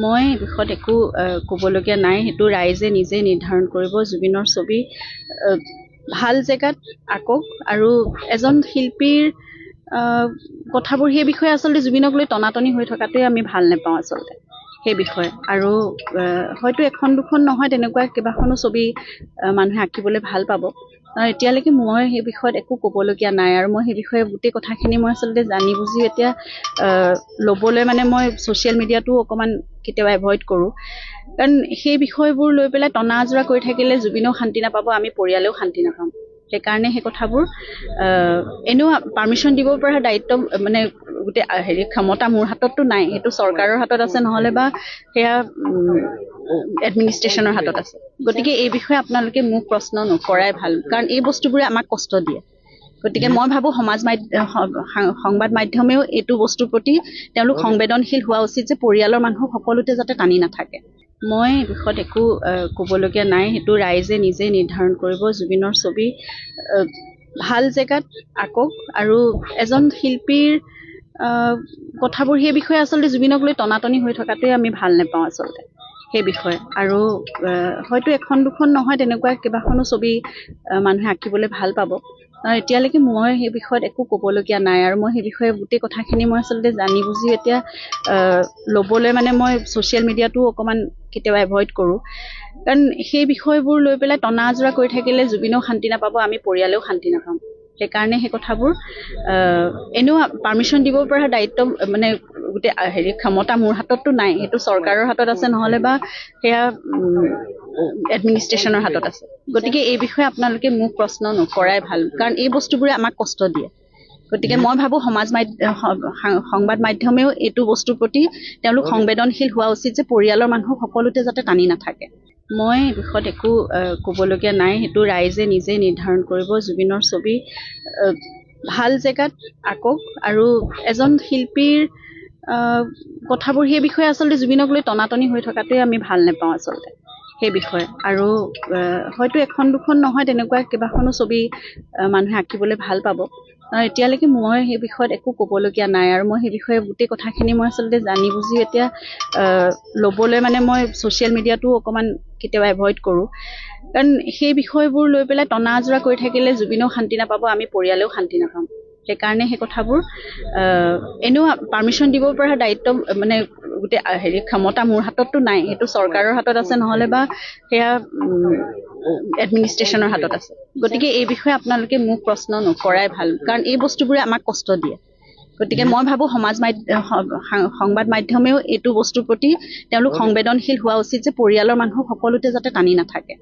মই বিষয়ত একো ক'বলগীয়া নাই, সেইটো ৰাইজে নিজে নিৰ্ধাৰণ কৰিব। জুবিনৰ ছবি ভাল জেগাত আঁকক আৰু এজন শিল্পীৰ কথাবোৰ সেই বিষয়ে আচলতে জুবিনক লৈ টনাটনি হৈ থকাটোৱে আমি ভাল নাপাওঁ আচলতে সেই বিষয়ে। আৰু হয়তো এখন দুখন নহয়, তেনেকুৱা কেইবাখনো ছবি মানুহে আঁকিবলৈ ভাল পাব। এতিয়ালৈকে মই সেই বিষয়ত একো ক'বলগীয়া নাই, আৰু মই সেই বিষয়ে গোটেই কথাখিনি মই আচলতে জানি বুজি এতিয়া ল'বলৈ মই ছ'চিয়েল মিডিয়াটো অকণমান কেতিয়াবা এভইড কৰোঁ। কাৰণ সেই বিষয়বোৰ লৈ পেলাই টনা আজোৰা কৰি থাকিলে জুবিনেও শান্তি নাপাব, আমি পৰিয়ালেও শান্তি নাপাম। সেইকাৰণে সেই কথাবোৰ এনেও পাৰ্মিশ্যন দিব পৰা দায়িত্ব গোটেই ক্ষমতা মোৰ হাতততো নাই, সেইটো চৰকাৰৰ হাতত আছে, নহ'লে বা সেয়া এডমিনিষ্ট্ৰেশ্যনৰ হাতত আছে। গতিকে এই বিষয়ে আপোনালোকে মোক প্ৰশ্ন নকৰাই ভাল, কাৰণ এই বস্তুবোৰে আমাক কষ্ট দিয়ে। গতিকে মই ভাবোঁ সংবাদ মাধ্যমেও এইটো বস্তুৰ প্ৰতি তেওঁলোক সংবেদনশীল হোৱা উচিত, যে পৰিয়ালৰ মানুহ সকলোতে যাতে টানি নাথাকে। মই বিষয়ত একো ক'বলগীয়া নাই, সেইটো ৰাইজে নিজে নিৰ্ধাৰণ কৰিব। জুবিনৰ ছবি ভাল জেগাত আঁকক আৰু এজন শিল্পীৰ কথাবোৰ সেই বিষয়ে আচলতে জুবিনক লৈ টনাটনি হৈ থকাটোৱে আমি ভাল নাপাওঁ আচলতে সেই বিষয়ে। আৰু হয়তো এখন দুখন নহয়, তেনেকুৱা কেইবাখনো ছবি মানুহে আঁকিবলৈ ভাল পাব। এতিয়ালৈকে মই সেই বিষয়ত একো ক'বলগীয়া নাই, আৰু মই সেই বিষয়ে গোটেই কথাখিনি মই আচলতে জানি বুজি এতিয়া ল'বলৈ মই ছ'চিয়েল মিডিয়াটো অকণমান কেতিয়াবা এভইড কৰোঁ। কাৰণ সেই বিষয়বোৰ লৈ পেলাই টনা আজোৰা কৰি থাকিলে জুবিনেও শান্তি নাপাব, আমি পৰিয়ালেও শান্তি নাপাম। সেইকাৰণে সেই কথাবোৰ এনেও পাৰ্মিশ্যন দিব পৰা দায়িত্ব গোটেই ক্ষমতা মোৰ হাতততো নাই, সেইটো চৰকাৰৰ হাতত আছে, নহ'লে বা সেয়া এডমিনিষ্ট্ৰেশ্যনৰ হাতত আছে। গতিকে এই বিষয়ে আপোনালোকে মোক প্ৰশ্ন নকৰাই ভাল, কাৰণ এই বস্তুবোৰে আমাক কষ্ট দিয়ে। গতিকে মই ভাবোঁ সংবাদ মাধ্যমেও এইটো বস্তুৰ প্ৰতি তেওঁলোক সংবেদনশীল হোৱা উচিত, যে পৰিয়ালৰ মানুহ সকলোতে যাতে টানি নাথাকে। মই বিষয়ত একো ক'বলগীয়া নাই, সেইটো ৰাইজে নিজে নিৰ্ধাৰণ কৰিব। জুবিনৰ ছবি ভাল জেগাত আঁকক আৰু এজন শিল্পীৰ কথাবোৰ সেই বিষয়ে আচলতে জুবিনক লৈ টনাটনি হৈ থকাটোৱে আমি ভাল নাপাওঁ আচলতে সেই বিষয়ে। আৰু হয়তো এখন দুখন নহয়, তেনেকুৱা কেইবাখনো ছবি মানুহে আঁকিবলৈ ভাল পাব। এতিয়ালৈকে মই সেই বিষয়ত একো ক'বলগীয়া নাই, আৰু মই সেই বিষয়ে গোটেই কথাখিনি মই আচলতে জানি বুজি এতিয়া ল'বলৈ মই ছ'চিয়েল মিডিয়াটো অকণমান কেতিয়াবা এভইড কৰোঁ। কাৰণ সেই বিষয়বোৰ লৈ পেলাই টনা আজোৰা কৰি থাকিলে জুবিনেও শান্তি নাপাব, আমি পৰিয়ালেও শান্তি নাপাম। সেইকাৰণে সেই কথাবোৰ এনেও পাৰ্মিশ্যন দিব পৰা দায়িত্ব গোটেই ক্ষমতা মোৰ হাতততো নাই, সেইটো চৰকাৰৰ হাতত আছে, নহ'লে বা সেয়া এডমিনিষ্ট্ৰেশ্যনৰ হাতত আছে। গতিকে এই বিষয়ে আপোনালোকে মোক প্ৰশ্ন নকৰাই ভাল, কাৰণ এই বস্তুবোৰে আমাক কষ্ট দিয়ে। গতিকে মই ভাবোঁ সংবাদ মাধ্যমেও এইটো বস্তুৰ প্ৰতি তেওঁলোক সংবেদনশীল হোৱা উচিত, যে পৰিয়ালৰ মানুহ সকলোতে যাতে টানি নাথাকে।